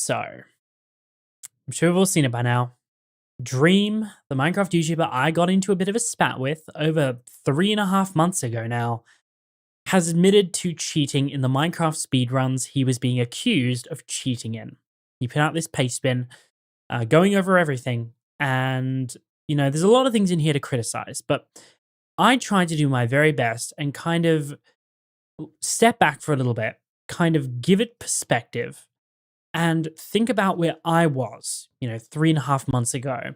So, I'm sure we've all seen it by now. Dream, the Minecraft YouTuber I got into a bit of a spat with over 3.5 months ago now, has admitted to cheating in the Minecraft speedruns he was being accused of cheating in. He put out this pastebin, going over everything, and there's a lot of things in here to criticize, but I tried to do my very best and kind of step back for a little bit, kind of give it perspective and think about where I was, 3.5 months ago,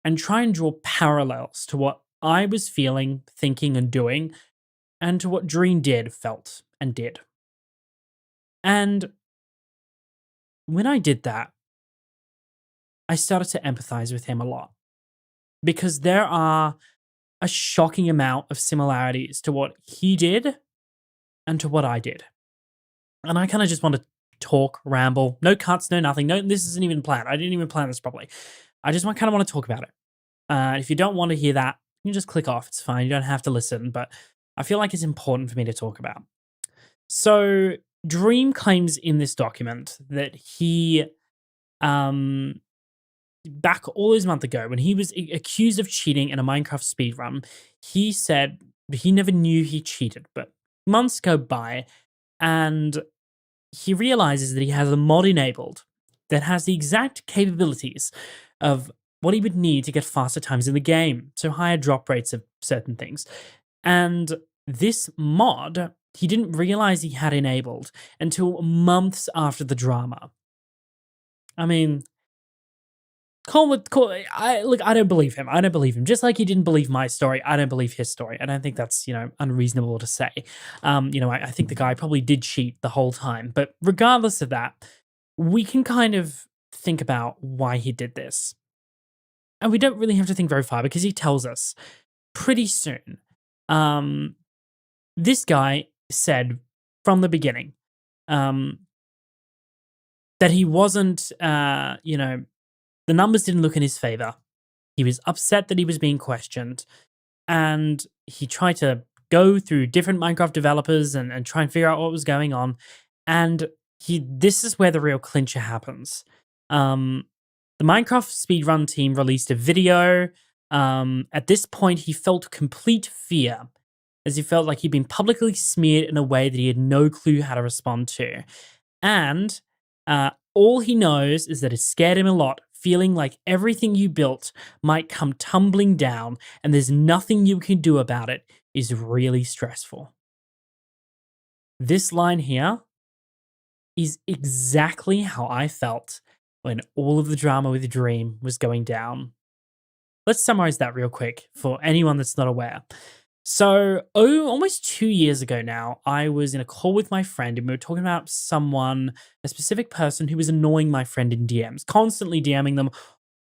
and try and draw parallels to what I was feeling, thinking, and doing, and to what Dream did, felt, and did. And when I did that, I started to empathize with him a lot because there are a shocking amount of similarities to what he did and to what I did. And I kind of just want to talk, ramble, no cuts, no nothing. No, this isn't even planned. I didn't even plan this properly. I just kind of want to talk about it. If you don't want to hear that, you can just click off. It's fine. You don't have to listen, but I feel like it's important for me to talk about. So Dream claims in this document that he, back all those months ago, when he was accused of cheating in a Minecraft speedrun, he said he never knew he cheated, but months go by and he realizes that he has a mod enabled that has the exact capabilities of what he would need to get faster times in the game, so higher drop rates of certain things. And this mod, he didn't realize he had enabled until months after the drama. I mean, I don't believe him. I don't believe him. Just like he didn't believe my story, I don't believe his story. I don't think that's, unreasonable to say. I think the guy probably did cheat the whole time. But regardless of that, we can kind of think about why he did this. And we don't really have to think very far because he tells us pretty soon. This guy said from the beginning that he wasn't, the numbers didn't look in his favor. He was upset that he was being questioned. And he tried to go through different Minecraft developers and try and figure out what was going on. And this is where the real clincher happens. The Minecraft speedrun team released a video. At this point, he felt complete fear, as he felt like he'd been publicly smeared in a way that he had no clue how to respond to. And all he knows is that it scared him a lot, feeling like everything you built might come tumbling down and there's nothing you can do about it is really stressful. This line here is exactly how I felt when all of the drama with Dream was going down. Let's summarize that real quick for anyone that's not aware. So, almost 2 years ago now, I was in a call with my friend and we were talking about a specific person who was annoying my friend in DMs, constantly DMing them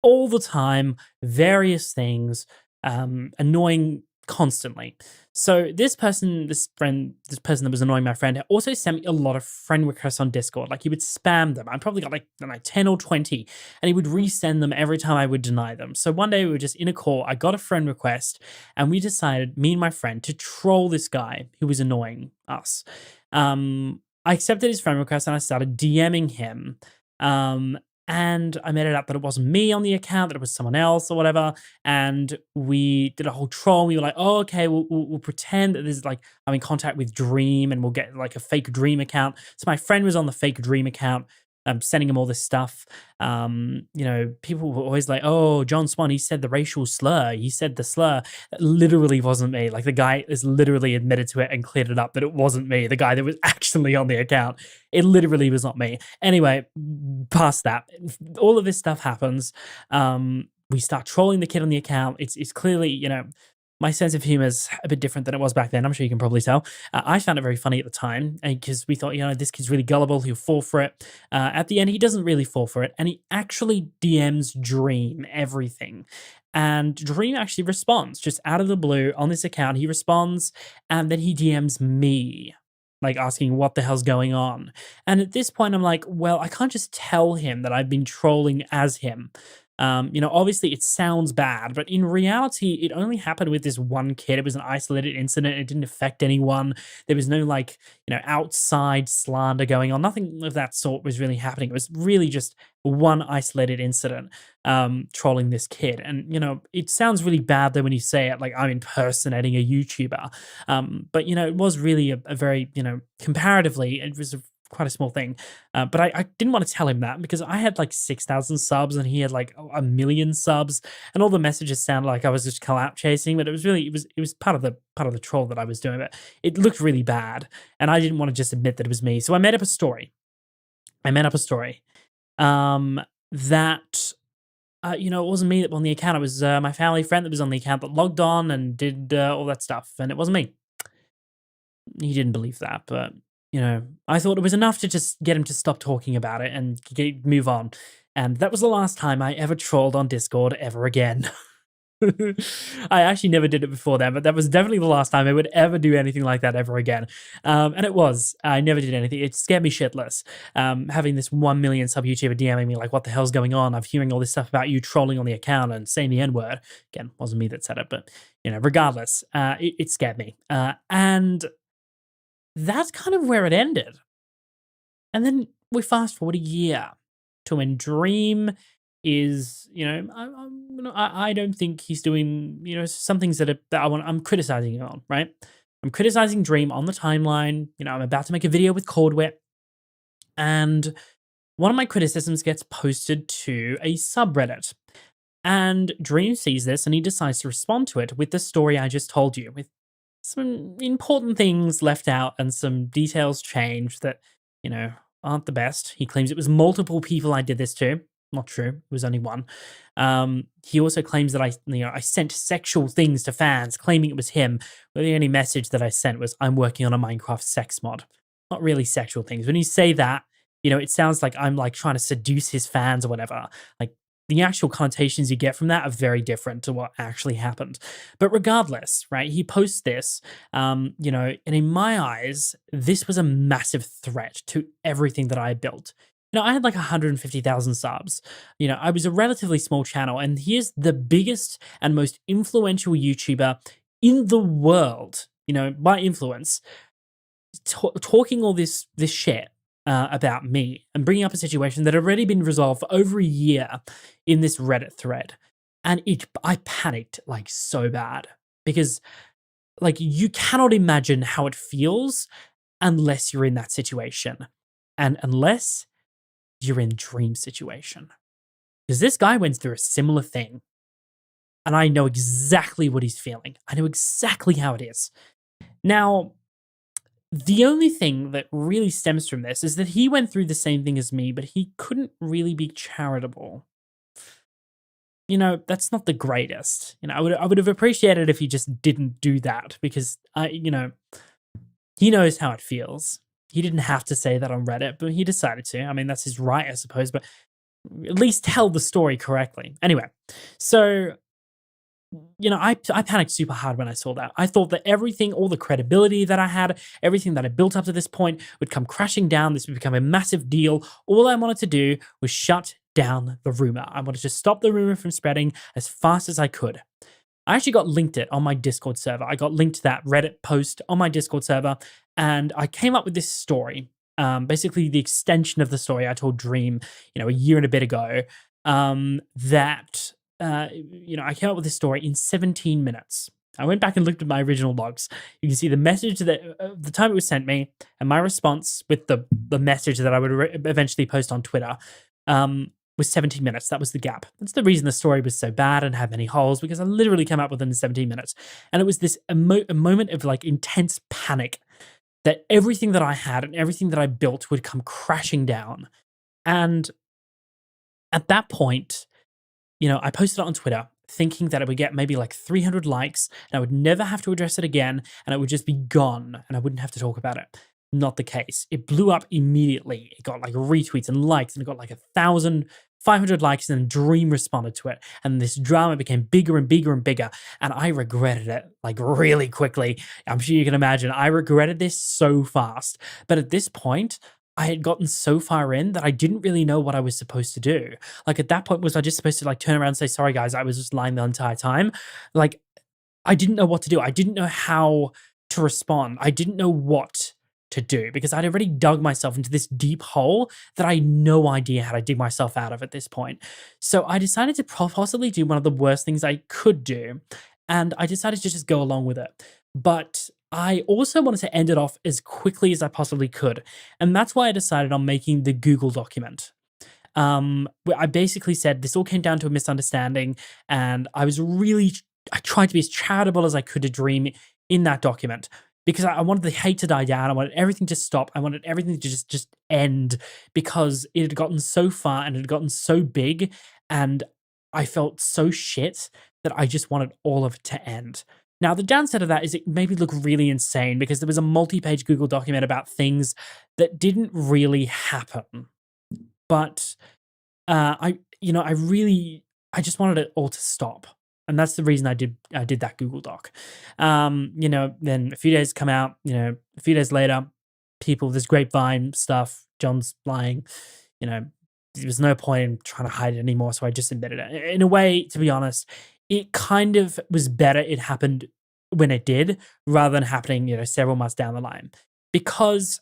all the time, various things, annoying constantly. So this person that was annoying my friend also sent me a lot of friend requests on Discord. Like he would spam them. I probably got like 10 or 20 and he would resend them every time I would deny them. So one day we were just in a call. I got a friend request and we decided, me and my friend, to troll this guy who was annoying us. I accepted his friend request and I started DMing him. And I made it up that it wasn't me on the account, that it was someone else or whatever. And we did a whole troll. We were like, oh, okay, we'll pretend that this is like I'm in contact with Dream and we'll get like a fake Dream account. So my friend was on the fake Dream account. Sending him all this stuff. People were always like, oh, John Swan, he said the racial slur. He said the slur. That literally wasn't me. Like the guy is literally admitted to it and cleared it up that it wasn't me. The guy that was actually on the account. It literally was not me. Anyway, past that, all of this stuff happens. We start trolling the kid on the account. It's clearly, my sense of humor is a bit different than it was back then. I'm sure you can probably tell. I found it very funny at the time because we thought, this kid's really gullible. He'll fall for it. At the end, he doesn't really fall for it. And he actually DMs Dream everything. And Dream actually responds just out of the blue on this account. He responds and then he DMs me, like asking what the hell's going on. And at this point, I'm like, well, I can't just tell him that I've been trolling as him. Obviously it sounds bad, but in reality, it only happened with this one kid. It was an isolated incident. It didn't affect anyone. There was no outside slander going on. Nothing of that sort was really happening. It was really just one isolated incident trolling this kid. And, it sounds really bad though when you say it, like I'm impersonating a YouTuber. But, it was really a very, comparatively, it was quite a small thing. But I didn't want to tell him that because I had like 6,000 subs and he had like a million subs, and all the messages sounded like I was just clout chasing. But it was part of the troll that I was doing. But it looked really bad, and I didn't want to just admit that it was me. So I made up a story. That it wasn't me that was on the account. It was my family friend that was on the account that logged on and did all that stuff, and it wasn't me. He didn't believe that, but I thought it was enough to just get him to stop talking about it and move on. And that was the last time I ever trolled on Discord ever again. I actually never did it before then, but that was definitely the last time I would ever do anything like that ever again. And it was. I never did anything. It scared me shitless. Having this 1 million sub YouTuber DMing me like, what the hell's going on? I'm hearing all this stuff about you trolling on the account and saying the N-word. Again, wasn't me that said it, but, regardless, it scared me. And that's kind of where it ended. And then we fast forward a year to when Dream is, I don't think he's doing, some things that I'm criticizing him on, right? I'm criticizing Dream on the timeline. I'm about to make a video with Cordwit, and one of my criticisms gets posted to a subreddit. And Dream sees this and he decides to respond to it with the story I just told you, with some important things left out and some details changed that, aren't the best. He claims it was multiple people I did this to. Not true. It was only one. He also claims that I sent sexual things to fans, claiming it was him. But the only message that I sent was, I'm working on a Minecraft sex mod. Not really sexual things. When you say that, it sounds like I'm like trying to seduce his fans or whatever. Like, the actual connotations you get from that are very different to what actually happened. But regardless, right, he posts this, and in my eyes, this was a massive threat to everything that I had built. I had like 150,000 subs. I was a relatively small channel, and here's the biggest and most influential YouTuber in the world, by influence, talking all this shit about me and bringing up a situation that had already been resolved for over a year in this Reddit thread. And I panicked like so bad because like you cannot imagine how it feels unless you're in that situation and unless you're in Dream situation. Because this guy went through a similar thing and I know exactly what he's feeling. I know exactly how it is. Now, the only thing that really stems from this is that he went through the same thing as me, but he couldn't really be charitable. That's not the greatest. I would have appreciated if he just didn't do that because he knows how it feels. He didn't have to say that on Reddit, but he decided to. I mean, that's his right, I suppose, but at least tell the story correctly. Anyway, so I panicked super hard when I saw that. I thought that everything, all the credibility that I had, everything that I built up to this point would come crashing down. This would become a massive deal. All I wanted to do was shut down the rumor. I wanted to stop the rumor from spreading as fast as I could. I actually got linked it on my Discord server. I got linked to that Reddit post on my Discord server, and I came up with this story. Basically, the extension of the story I told Dream, a year and a bit ago, that I came up with this story in 17 minutes. I went back and looked at my original logs. You can see the message that the time it was sent me and my response with the message that I would eventually post on Twitter was 17 minutes. That was the gap. That's the reason the story was so bad and had many holes, because I literally came up with it in 17 minutes. And it was this a moment of like intense panic that everything that I had and everything that I built would come crashing down. And at that point, I posted it on Twitter thinking that it would get maybe like 300 likes and I would never have to address it again and it would just be gone and I wouldn't have to talk about it. Not the case. It blew up immediately. It got like retweets and likes and it got like 1,500 likes and then Dream responded to it. And this drama became bigger and bigger and bigger. And I regretted it like really quickly. I'm sure you can imagine. I regretted this so fast. But at this point, I had gotten so far in that I didn't really know what I was supposed to do. Like at that point, was I just supposed to like turn around and say, sorry guys, I was just lying the entire time? Like I didn't know what to do. I didn't know how to respond. I didn't know what to do because I'd already dug myself into this deep hole that I had no idea how to dig myself out of at this point. So I decided to possibly do one of the worst things I could do. And I decided to just go along with it. But I also wanted to end it off as quickly as I possibly could. And that's why I decided on making the Google document. Where I basically said this all came down to a misunderstanding, and I tried to be as charitable as I could to Dream in that document because I wanted the hate to die down. I wanted everything to stop. I wanted everything to just end because it had gotten so far and it had gotten so big, and I felt so shit that I just wanted all of it to end. Now, the downside of that is it made me look really insane because there was a multi-page Google document about things that didn't really happen. But I just wanted it all to stop. And that's the reason I did that Google Doc. Then a few days come out, a few days later, people, this grapevine stuff, John's lying, there was no point in trying to hide it anymore. So I just admitted it. In a way, to be honest, it kind of was better it happened when it did rather than happening, several months down the line. Because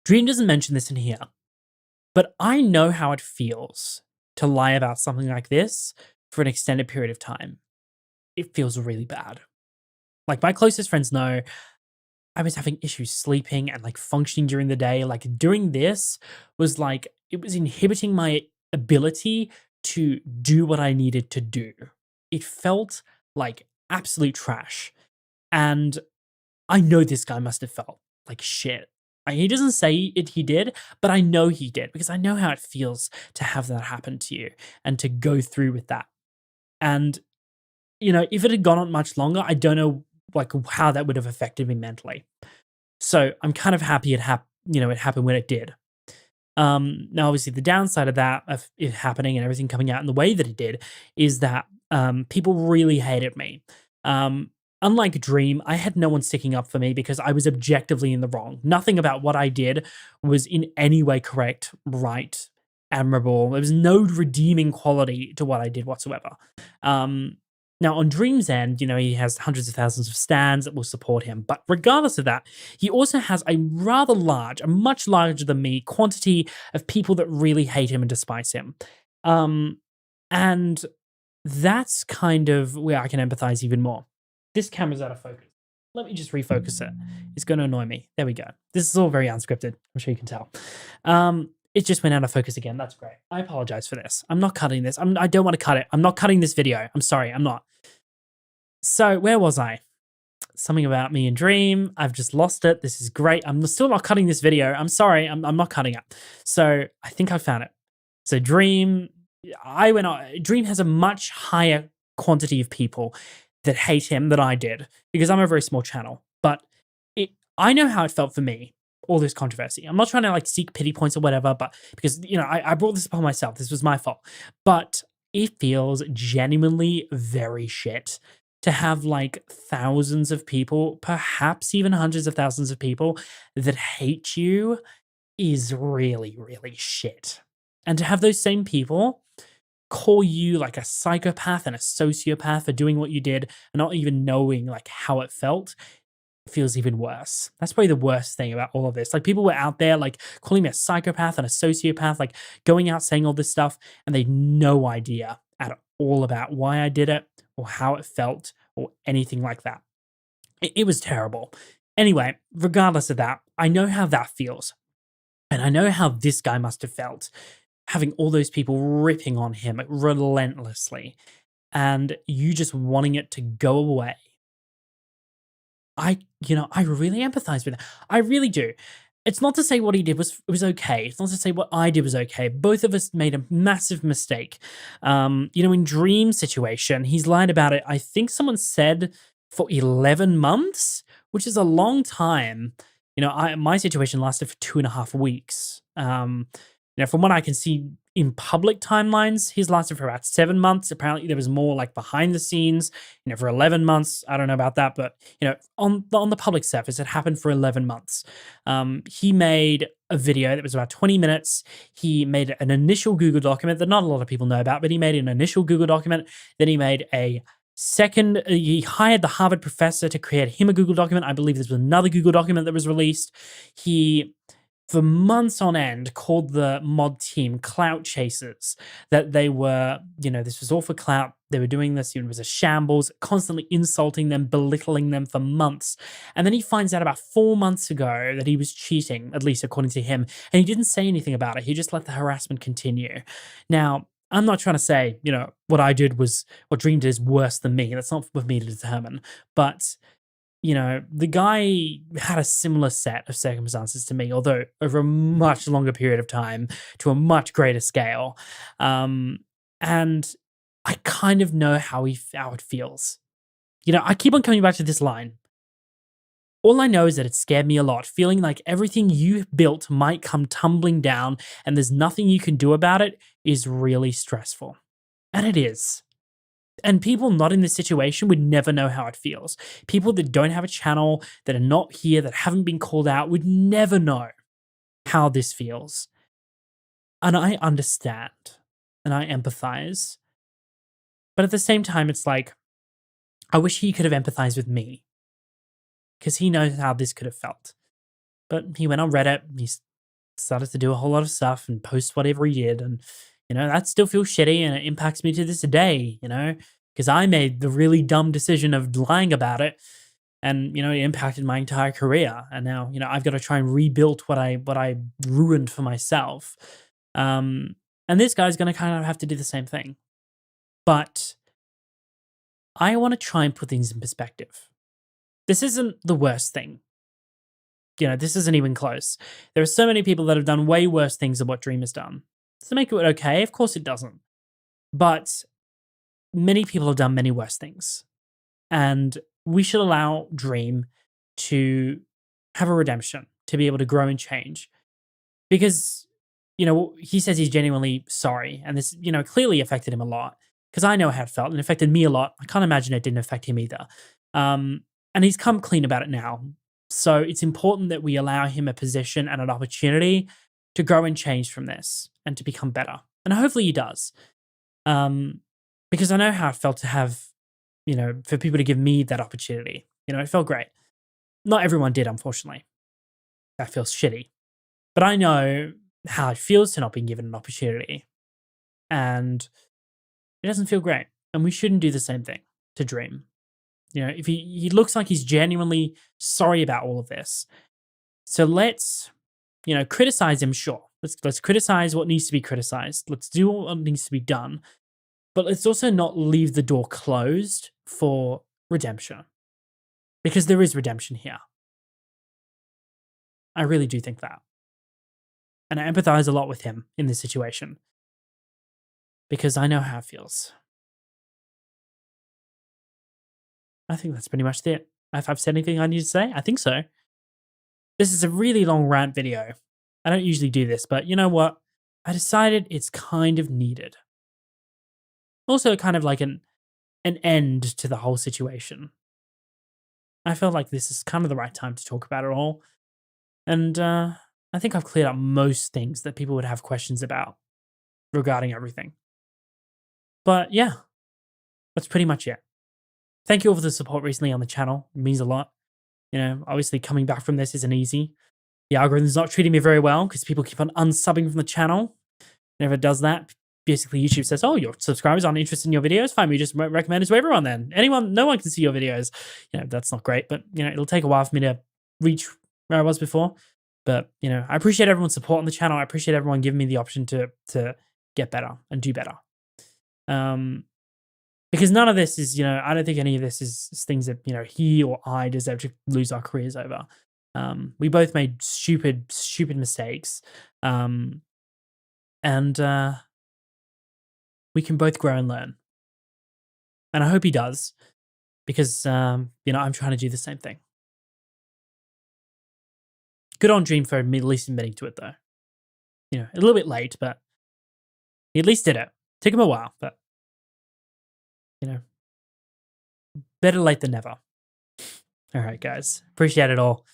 Dream doesn't mention this in here, but I know how it feels to lie about something like this for an extended period of time. It feels really bad. Like my closest friends know I was having issues sleeping and like functioning during the day. Like doing this was like, it was inhibiting my ability to do what I needed to do. It felt like absolute trash. And I know this guy must have felt like shit. He doesn't say he did, but I know he did because I know how it feels to have that happen to you and to go through with that. And, if it had gone on much longer, I don't know like how that would have affected me mentally. So I'm kind of happy it happened when it did. Now, obviously, the downside of that, of it happening and everything coming out in the way that it did, is that people really hated me. Unlike Dream, I had no one sticking up for me because I was objectively in the wrong. Nothing about what I did was in any way correct, right, admirable. There was no redeeming quality to what I did whatsoever. Now, on Dream's end, he has hundreds of thousands of stans that will support him. But regardless of that, he also has a much larger than me, quantity of people that really hate him and despise him. And that's kind of where I can empathize even more. This camera's out of focus. Let me just refocus it. It's going to annoy me. There we go. This is all very unscripted. I'm sure you can tell. It just went out of focus again. That's great. I apologize for this. I'm not cutting this. I don't want to cut it. I'm not cutting this video. I'm sorry. I'm not. So where was I? Something about me and Dream. I've just lost it. This is great. I'm still not cutting this video. I'm sorry. I'm not cutting it. So I think I found it. So Dream, Dream has a much higher quantity of people that hate him than I did because I'm a very small channel. But I know how it felt for me, all this controversy. I'm not trying to like seek pity points or whatever, but because, I brought this upon myself. This was my fault. But it feels genuinely very shit to have like thousands of people, perhaps even hundreds of thousands of people that hate you is really, really shit. And to have those same people call you like a psychopath and a sociopath for doing what you did and not even knowing like how it felt feels even worse. That's probably the worst thing about all of this. Like people were out there like calling me a psychopath and a sociopath, like going out saying all this stuff, and they had no idea at all about why I did it or how it felt or anything like that. It was terrible. Anyway, regardless of that, I know how that feels. And I know how this guy must have felt, having all those people ripping on him relentlessly and you just wanting it to go away. I really empathize with that. I really do. It's not to say what he did was okay. It's not to say what I did was okay. Both of us made a massive mistake. In Dream's situation, he's lied about it. I think someone said for 11 months, which is a long time. My situation lasted for 2.5 weeks. from what I can see in public timelines, he's lasted for about 7 months. Apparently, there was more like behind the scenes, for 11 months. I don't know about that, but on the public surface, it happened for 11 months. He made a video that was about 20 minutes. He made an initial Google document that not a lot of people know about, but he made an initial Google document. Then he made a second, he hired the Harvard professor to create him a Google document. I believe there's another Google document that was released. He, for months on end, called the mod team clout chasers, that they were, this was all for clout. They were doing this, it was a shambles, constantly insulting them, belittling them for months. And then he finds out about 4 months ago that he was cheating, at least according to him. And he didn't say anything about it. He just let the harassment continue. Now, I'm not trying to say, what I did was, what Dream did is worse than me. That's not for me to determine. But the guy had a similar set of circumstances to me, although over a much longer period of time to a much greater scale. And I kind of know how it feels. I keep on coming back to this line. All I know is that it scared me a lot, feeling like everything you built might come tumbling down and there's nothing you can do about it is really stressful. And it is. And people not in this situation would never know how it feels. People that don't have a channel, that are not here, that haven't been called out, would never know how this feels. And I understand and I empathize. But at the same time, it's like, I wish he could have empathized with me because he knows how this could have felt. But he went on Reddit, he started to do a whole lot of stuff and post whatever he did. And, that still feels shitty and it impacts me to this day, because I made the really dumb decision of lying about it. And, it impacted my entire career. And now, I've got to try and rebuild what I ruined for myself. And this guy's going to kind of have to do the same thing. But I want to try and put things in perspective. This isn't the worst thing. This isn't even close. There are so many people that have done way worse things than what Dream has done. Does it make it okay? Of course it doesn't. But many people have done many worse things. And we should allow Dream to have a redemption, to be able to grow and change. Because, he says he's genuinely sorry. And this, clearly affected him a lot. Because I know how it felt and it affected me a lot. I can't imagine it didn't affect him either. And he's come clean about it now. So it's important that we allow him a position and an opportunity to grow and change from this and to become better. And hopefully he does. Because I know how it felt to have, for people to give me that opportunity. It felt great. Not everyone did, unfortunately. That feels shitty. But I know how it feels to not be given an opportunity. And it doesn't feel great. And we shouldn't do the same thing to Dream. If he looks like he's genuinely sorry about all of this. So let's, criticize him, sure. Let's criticize what needs to be criticized. Let's do what needs to be done. But let's also not leave the door closed for redemption. Because there is redemption here. I really do think that. And I empathize a lot with him in this situation. Because I know how it feels. I think that's pretty much it. If I've said anything I need to say, I think so. This is a really long rant video. I don't usually do this, but you know what? I decided it's kind of needed. Also kind of like an end to the whole situation. I felt like this is kind of the right time to talk about it all. And I think I've cleared up most things that people would have questions about regarding everything. But yeah, that's pretty much it. Thank you all for the support recently on the channel. It means a lot. Obviously coming back from this isn't easy. The algorithm's not treating me very well because people keep on unsubbing from the channel. Whenever it does that, basically YouTube says, oh, your subscribers aren't interested in your videos. Fine, we just recommend it to everyone then. No one can see your videos. That's not great, but it'll take a while for me to reach where I was before. But, I appreciate everyone's support on the channel. I appreciate everyone giving me the option to get better and do better. Because none of this is, I don't think any of this is things that, he or I deserve to lose our careers over. We both made stupid mistakes. And we can both grow and learn. And I hope he does. Because, I'm trying to do the same thing. Good on Dream for at least admitting to it, though. you know, a little bit late, but he at least did it. Took him a while, but, you know, better late than never. All right, guys. Appreciate it all.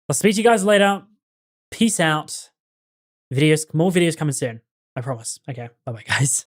I'll speak to you guys later. Peace out. More videos coming soon. I promise. Okay. Bye-bye, guys.